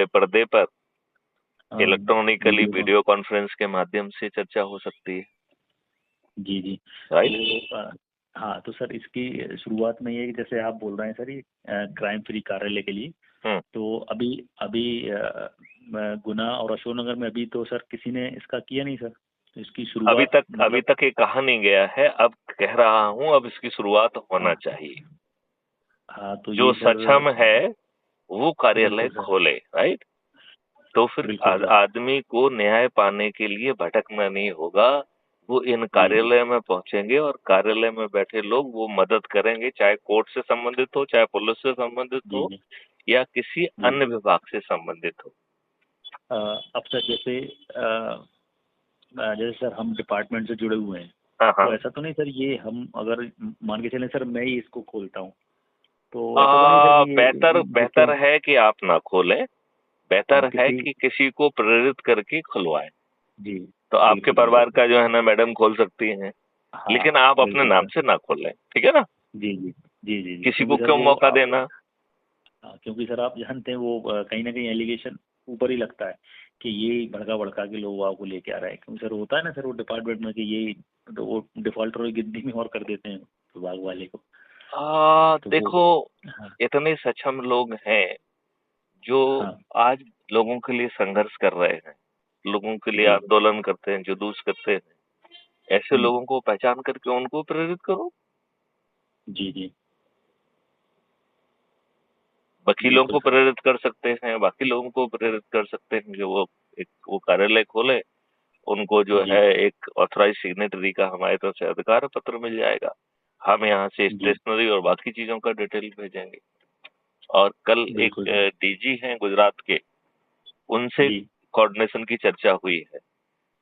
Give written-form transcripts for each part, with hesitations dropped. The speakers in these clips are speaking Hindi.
बड़े पर्दे पर इलेक्ट्रॉनिकली वीडियो वीडियो कॉन्फ्रेंस के माध्यम से चर्चा हो सकती है। जी जी। राइट। तो हाँ, तो सर इसकी शुरुआत में ये जैसे आप बोल रहे हैं सर, ये क्राइम फ्री कार्यालय के लिए, हम्म। तो अभी अभी गुना और अशोकनगर में अभी तो सर किसी ने इसका किया नहीं सर, तो इसकी शुरुआत अभी मतलब। तक ये कहा नहीं गया है, अब कह रहा हूँ, अब इसकी शुरुआत होना हाँ चाहिए। हाँ, तो जो ये सर। सक्षम है वो कार्यालय बिल्कुल सर। खोले। राइट। तो फिर बिल्कुल सर। आदमी को न्याय पाने के लिए भटकना नहीं होगा। वो इन जी जी कार्यालय में पहुंचेंगे और कार्यालय में बैठे लोग वो मदद करेंगे, चाहे कोर्ट से संबंधित हो, चाहे पुलिस से संबंधित जी हो, जी या किसी जी। अन्य विभाग से संबंधित हो। अब सर जैसे जैसे सर हम डिपार्टमेंट से जुड़े हुए हैं, हाँ हाँ। तो ऐसा तो नहीं सर, ये हम अगर मान के चलें सर, मैं ही इसको खोलता हूँ, तो ऐसा तो नहीं सर कि बेहतर ये बेहतर है कि आप ना खोलें। हाँ, बेहतर है किसी। कि किसी को प्रेरित करके खुलवाएं। जी। तो आपके बिल्कुल बिल्कुल परिवार सर। का जो है ना मैडम खोल सकती हैं, हाँ। लेकिन आप अपने बिल्कुल नाम सर। से ना खोलें। ठीक है ना। जी जी जी जी जी, किसी को क्योंकि सर क्यों वो मौका आप। देना। हाँ, क्योंकि सर आप जानते हैं वो कहीं ना कहीं एलिगेशन ऊपर ही लगता है कि ये भड़का भड़का के लोग आपको लेके आ रहा है, क्योंकि सर होता है ना सर वो डिपार्टमेंट में कि ये, तो वो डिफॉल्टर की गिनती में और कर देते हैं विभाग वाले को। तो वो। देखो, हाँ इतने सक्षम लोग हैं जो हाँ। आज लोगों के लिए संघर्ष कर रहे हैं, लोगों के लिए जी। आंदोलन करते हैं, जुलूस करते हैं। ऐसे हम्म। लोगों को पहचान करके उनको प्रेरित करो। जी जी। वकीलों बिल्कुल को सर। प्रेरित कर सकते हैं, बाकी लोगों को प्रेरित कर सकते हैं कि वो कार्यालय खोले। उनको जो जी है एक ऑथराइज सिग्नेटरी का हमारी तरफ से अधिकार पत्र मिल जाएगा। हम यहाँ से जी। स्टेशनरी और बाकी चीजों का डिटेल भेजेंगे। और कल एक बिल्कुल सर। डीजी हैं गुजरात के, उनसे जी कोऑर्डिनेशन की चर्चा हुई है।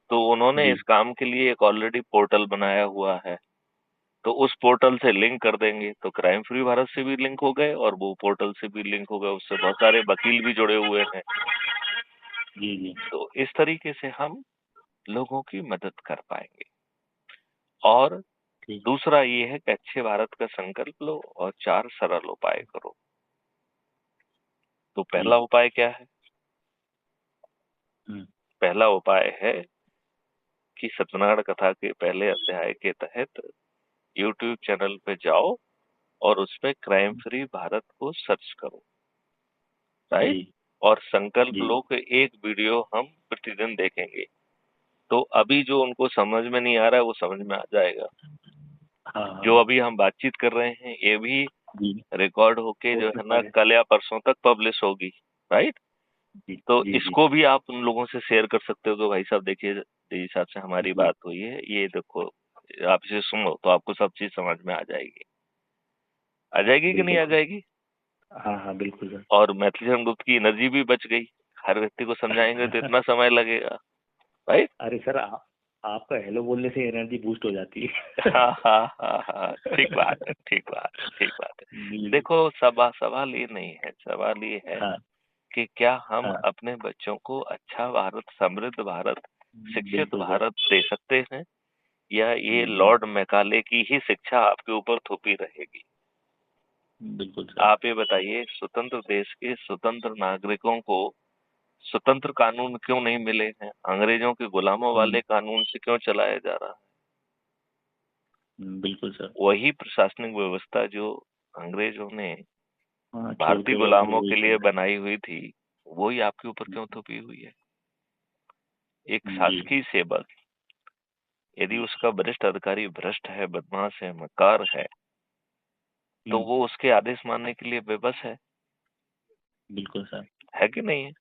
तो उन्होंने जी इस काम के लिए एक ऑलरेडी पोर्टल बनाया हुआ है। तो उस पोर्टल से लिंक कर देंगे तो क्राइम फ्री भारत से भी लिंक हो गए और वो पोर्टल से भी लिंक हो गए, उससे बहुत सारे वकील भी जुड़े हुए हैं। जी जी। तो इस तरीके से हम लोगों की मदद कर पाएंगे। और ठीक। दूसरा ये है कि अच्छे भारत का संकल्प लो और 4 सरल उपाय करो। तो जी। पहला उपाय क्या है। हम्म। पहला उपाय है कि सत्यनारायण कथा के पहले अध्याय के तहत यूट्यूब चैनल पे जाओ और उसमें क्राइम फ्री भारत को सर्च करो। राइट। जी और संकल्प जी। लो कि एक वीडियो हम प्रतिदिन देखेंगे। तो अभी जो उनको समझ में नहीं आ रहा है वो समझ में आ जाएगा। हाँ जो हाँ। अभी हम बातचीत कर रहे हैं ये भी जी। रिकॉर्ड होके हो जो है सकता ना है। कल या परसों तक पब्लिश होगी। राइट। जी तो जी जी इसको भी आप उन लोगों से शेयर कर सकते हो कि भाई साहब देखिए, जिस हिसाब से हमारी जी। बात हुई है ये देखो, आप इसे सुनो तो आपको सब चीज समझ में आ जाएगी। आ जाएगी कि नहीं बिल्कुल आ सर। जाएगी। हाँ हाँ बिल्कुल सर। और मैथिली गुप्त की एनर्जी भी बच गई। हर व्यक्ति को समझाएंगे तो इतना समय लगेगा। राइट। अरे सर आपका हेलो बोलने से एनर्जी बूस्ट हो जाती है। हाँ हाँ हाँ हाँ, ठीक बात है, ठीक बात है, ठीक बात है। जी। देखो, सवाल ये नहीं है, सवाल ये है हाँ कि क्या हम हाँ। अपने बच्चों को अच्छा भारत, समृद्ध भारत, शिक्षित बिल्कुल सर। भारत दे सकते हैं, या ये जी। लॉर्ड मैकाले की ही शिक्षा आपके ऊपर थोपी रहेगी। बिल्कुल सर। आप ये बताइए, स्वतंत्र देश के स्वतंत्र नागरिकों को स्वतंत्र कानून क्यों नहीं मिले हैं, अंग्रेजों के गुलामों वाले कानून से क्यों चलाया जा रहा है। बिल्कुल सर। वही प्रशासनिक व्यवस्था जो अंग्रेजों ने हाँ, छोड़ भारतीय के गए थे गुलामों वही के लिए चल रहा बनाई हुई थी, वही आपके ऊपर क्यों है। थोपी हुई है। एक जी। शासकीय सेवक यदि उसका वरिष्ठ अधिकारी भ्रष्ट है, बदमाश है, मक्कार है, तो हम्म, वो उसके आदेश मानने के लिए बेबस बिल्कुल सर। है कि नहीं है।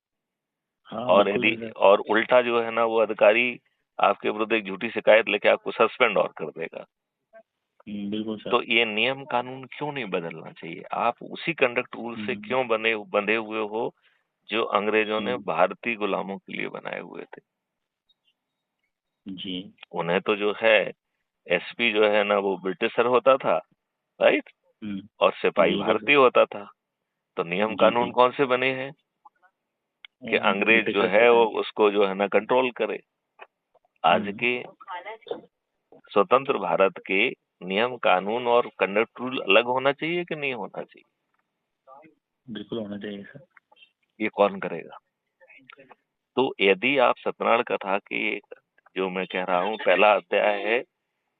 हाँ और बिल्कुल यदि है सर। और उल्टा जो है ना वो अधिकारी आपके विरुद्ध एक झूठी शिकायत लेके आपको सस्पेंड और कर देगा। बिल्कुल सर। तो ये नियम कानून क्यों नहीं बदलना चाहिए। आप उसी कंडक्ट रूल से हम्म, क्यों बंधे हुए हो जो अंग्रेजों ने हम्म, भारतीय गुलामों के लिए बनाए हुए थे। जी। उन्हें तो जो है एसपी जो है ना वो ब्रिटिशर होता था। राइट। हम्म, और सिपाही बिल्कुल सर। भारतीय होता था। तो नियम जी कानून जी। कौन से बने हैं कि अंग्रेज जो ब्रिटिशर्स है वो बनाए। उसको जो है ना कंट्रोल करे। आज हम्म, के स्वतंत्र भारत के नियम कानून और कंडक्ट रूल अलग होना चाहिए कि नहीं होना चाहिए। बिल्कुल होना चाहिए सर। ये कौन करेगा। तो यदि आप सत्यनारायण कथा की, जो मैं कह रहा हूँ, पहला अध्याय है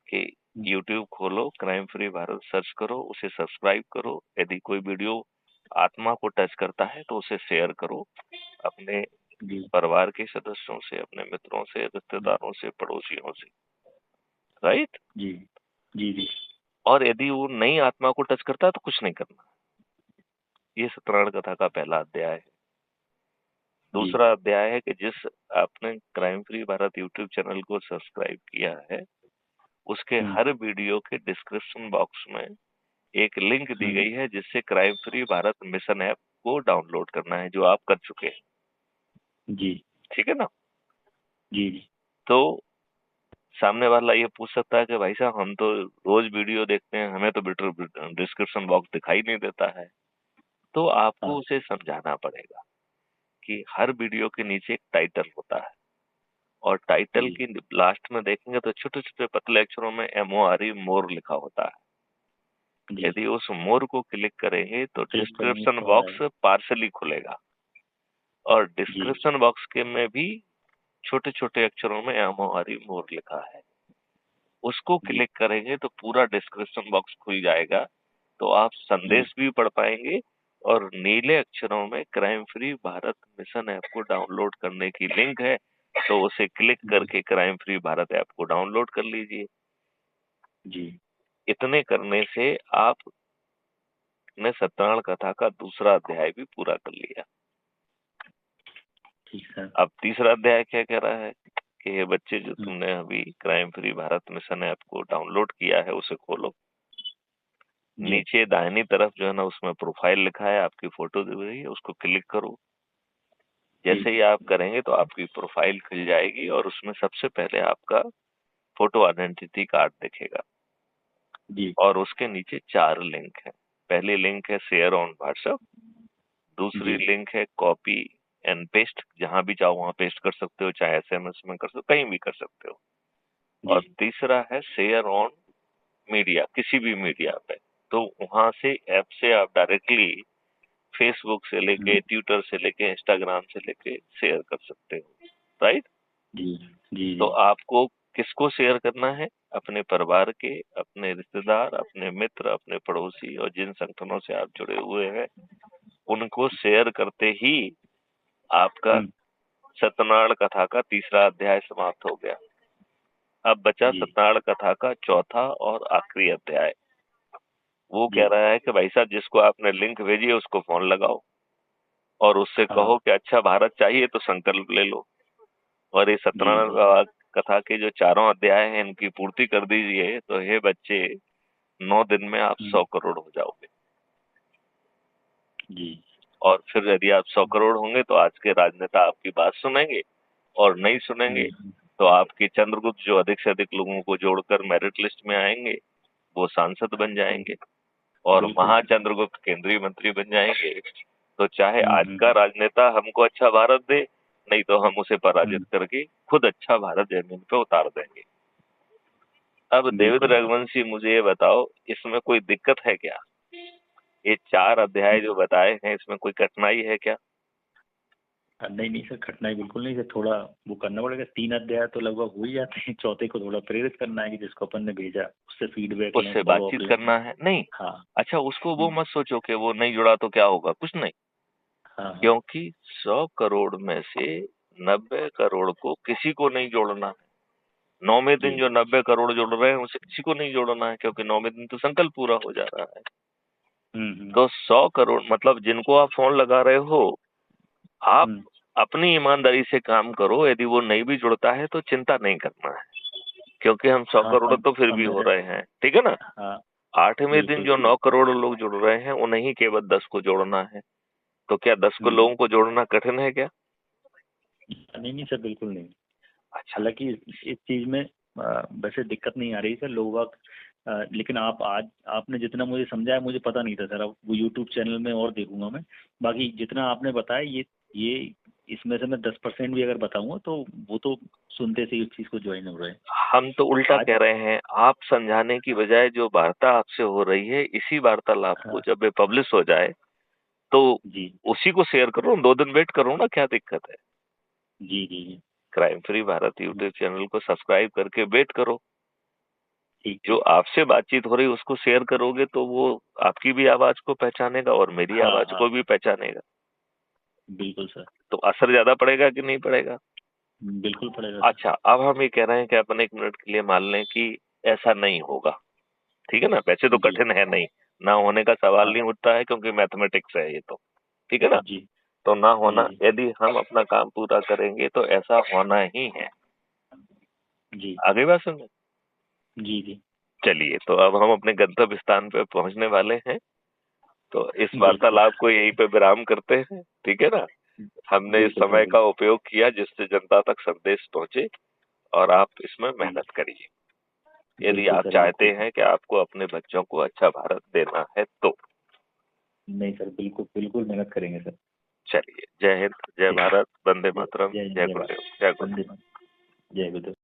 कि YouTube खोलो, क्राइम फ्री भारत सर्च करो, उसे सब्सक्राइब करो। यदि कोई वीडियो आत्मा को टच करता है तो उसे शेयर करो अपने जी परिवार के सदस्यों से, अपने मित्रों से, रिश्तेदारों से, पड़ोसियों से, राइट। जी जी जी और यदि वो नई आत्मा को टच करता है तो कुछ नहीं करना। ये सत्यनारायण कथा का पहला अध्याय है। जी दूसरा अध्याय है कि जिस आपने crime free Bharat YouTube channel को सब्सक्राइब किया है, उसके हम्म हर वीडियो के डिस्क्रिप्शन बॉक्स में एक लिंक दी हम्म गई है, जिससे crime free Bharat mission app को डाउनलोड करना है, जो आप कर चुके हैं। जी ठीक है ना। जी जी तो सामने वाला ये पूछ सकता है कि भाई साहब, हम तो रोज वीडियो देखते हैं, हमें तो डिस्क्रिप्शन बॉक्स दिखाई नहीं देता है। तो आपको हाँ उसे समझाना पड़ेगा कि हर वीडियो के नीचे एक टाइटल होता है, और टाइटल जी की लास्ट में देखेंगे तो छोटे छोटे पतले अक्षरों में MORE, मोर लिखा होता है। जी यदि उस मोर को क्लिक करेंगे तो क्लिक करेंगे डिस्क्रिप्शन तो आ बॉक्स जाएगा। पार्सली खुलेगा, और जी डिस्क्रिप्शन बॉक्स के में भी छोटे छोटे अक्षरों में MORE, मोर लिखा है। उसको जी क्लिक करेंगे तो पूरा डिस्क्रिप्शन बॉक्स खुल जाएगा, तो आप हम्म संदेश भी पढ़ पाएंगे, और नीले अक्षरों में crime free Bharat mission app को डाउनलोड करने की लिंक है, तो उसे क्लिक जी करके क्राइम फ्री भारत ऐप को डाउनलोड कर लीजिए। जी इतने करने से आपने सत्यनारायण कथा का दूसरा अध्याय भी पूरा कर लिया। ठीक सर। अब तीसरा अध्याय क्या कह रहा है कि ये बच्चे, जो हम्म तुमने अभी crime free Bharat mission app को डाउनलोड किया है, उसे खोलो। जी नीचे दाहिनी तरफ जो है ना, उसमें प्रोफाइल लिखा है, आपकी फोटो दी हुई है, उसको क्लिक करो। जी जैसे ही आप करेंगे तो आपकी प्रोफाइल खुल जाएगी, और उसमें सबसे पहले आपका फोटो आइडेंटिटी कार्ड दिखेगा, जी और उसके नीचे 4 लिंक है। पहली लिंक है शेयर ऑन व्हाट्सएप, दूसरी जी लिंक है कॉपी एंड पेस्ट, जहां भी चाहो वहां पेस्ट कर सकते हो, चाहे SMS में कर सकते हो, कहीं भी कर सकते हो। जी और तीसरा है शेयर ऑन मीडिया, किसी भी मीडिया पे। तो वहां से, ऐप से आप डायरेक्टली फेसबुक से लेके, हम्म ट्विटर से लेके, इंस्टाग्राम से लेके शेयर कर सकते हो, राइट। जी जी तो जी आपको किसको शेयर करना है? अपने परिवार के, अपने रिश्तेदार, अपने मित्र, अपने पड़ोसी, और जिन संगठनों से आप जुड़े हुए हैं, उनको शेयर करते ही आपका हम्म सत्यनारायण कथा का तीसरा अध्याय समाप्त हो गया। अब बचा जी सत्यनारायण कथा का चौथा और आखिरी अध्याय। वो जी कह रहा है कि भाई साहब, जिसको आपने लिंक भेजी है उसको फोन लगाओ, और उससे हाँ कहो कि अच्छा भारत चाहिए तो संकल्प ले लो, और ये जी सत्यनारायण कथा के जो चारों अध्याय हैं, इनकी पूर्ति कर दीजिए, तो हे बच्चे, 9 दिन में आप हम्म 100 करोड़ हो जाओगे। जी और फिर यदि आप 100 करोड़ होंगे तो आज के राजनेता आपकी बात सुनेंगे, और नहीं सुनेंगे हम्म तो आपके चंद्रगुप्त, जो अधिक से अधिक लोगों को जोड़कर मेरिट लिस्ट में आएंगे, वो सांसद बन जी जाएंगे, और बिल्कुल। महाचंद्रगुप्त केंद्रीय मंत्री बन जाएंगे। तो चाहे आज का हम्म राजनेता हमको अच्छा भारत दे, नहीं तो हम उसे पराजित हम्म करके खुद अच्छा भारत जमीन पे उतार देंगे। अब देवेंद्र बिल्कुल। रघुवंशी, मुझे ये बताओ, इसमें कोई दिक्कत है क्या? ये 4 अध्याय जो बताए हैं, इसमें कोई कठिनाई है क्या? नहीं नहीं सर, कठिनाई बिल्कुल नहीं सर। थोड़ा वो करना पड़ेगा, 3 अध्याय तो लगभग हो ही जाते हैं। चौथे को थोड़ा प्रेरित करना है कि जिसको अपन ने भेजा उससे फीडबैक लें, उससे फॉलो अप बातचीत लें। करना है, नहीं। हाँ। अच्छा, उसको वो हम्म, मत सोचो कि वो नहीं जुड़ा तो क्या होगा, कुछ नहीं। हाँ हाँ क्योंकि 100 करोड़ में से 90 करोड़ को किसी को नहीं जोड़ना है। 9वें जी दिन जो 90 करोड़ जोड़ रहे हैं, उसे किसी को नहीं जोड़ना है, क्योंकि 9वें दिन तो संकल्प पूरा हो जा रहा है। हम्म। तो 100 करोड़ मतलब जिनको आप फोन लगा रहे हो, आप हम्म अपनी ईमानदारी से काम करो। यदि वो नहीं भी जुड़ता है तो चिंता नहीं करना है, क्योंकि हम सौ हाँ, करोड़ तो फिर भी समय हो से। रहे हैं, ठीक है ना। हाँ 8वें दिन बिल्कुल जो बिल्कुल। 9 करोड़ लोग जुड़ रहे हैं, उन्हीं केवल 10 को जोड़ना है। तो क्या 10 को हम्म लोगों को जोड़ना कठिन है क्या? नहीं नहीं सर, बिल्कुल नहीं। अच्छा। हालांकि इस चीज में वैसे दिक्कत नहीं आ रही सर, लोग वक्त। लेकिन आप आज आपने जितना मुझे समझाया, मुझे पता नहीं था सर। अब वो यूट्यूब चैनल में और देखूंगा मैं। बाकी जितना आपने बताया, ये इसमें से मैं 10% भी अगर बताऊंगा तो वो तो सुनते से ही उस चीज को ज्वाइन हो रहे हैं हम तो उल्टा आज। कह रहे हैं, आप समझाने की बजाय जो वार्ता आपसे हो रही है, इसी वार्तालाप को हाँ जब ये पब्लिश हो जाए तो जी उसी को शेयर करो, 2 दिन वेट करो ना, क्या दिक्कत है? जी जी जी। Crime free Bharat YouTube channel को सब्सक्राइब करके वेट करो। ठीक जो ठीक। आपसे बातचीत हो रही है उसको शेयर करोगे तो वो आपकी भी आवाज को पहचानेगा और मेरी हाँ आवाज हाँ, को भी पहचानेगा। बिल्कुल सर। तो असर ज्यादा पड़ेगा कि नहीं पड़ेगा? बिल्कुल पड़ेगा सर। अच्छा, अब हम ये कह रहे हैं कि अपन एक मिनट के लिए मान लें कि ऐसा नहीं होगा, ठीक है ना? वैसे तो जी। कठिन है नहीं, ना होने का सवाल हाँ। नहीं उठता है क्योंकि मैथमेटिक्स है ये तो, ठीक है ना? जी तो ना जी होना, जी यदि हम अपना काम पूरा करेंगे तो ऐसा होना ही है। जी आगे बात सुन। जी जी चलिए, तो अब हम अपने गंतव्य स्थान पे पहुंचने वाले हैं, तो इस बिल्कुल। वार्तालाप को यहीं पे विराम करते हैं, ठीक है ना? हमने इस बिल्कुल सर समय का बिल्कुल। उपयोग किया जिससे जनता तक संदेश पहुंचे, और आप इसमें जी, मेहनत करिए। यदि बिल्कुल आप सर चाहते बिल्कुल। हैं कि आपको अपने बच्चों को अच्छा भारत देना है तो नहीं सर, बिल्कुल बिल्कुल मेहनत करेंगे सर। चलिए, जय हिंद, जय ठीक है। भारत, वंदे जय मातरम, जय हिंद, जय जय भारत। गुरुदेव, जय गुरुदेव। वंदे मातरम। जय गुरुदेव।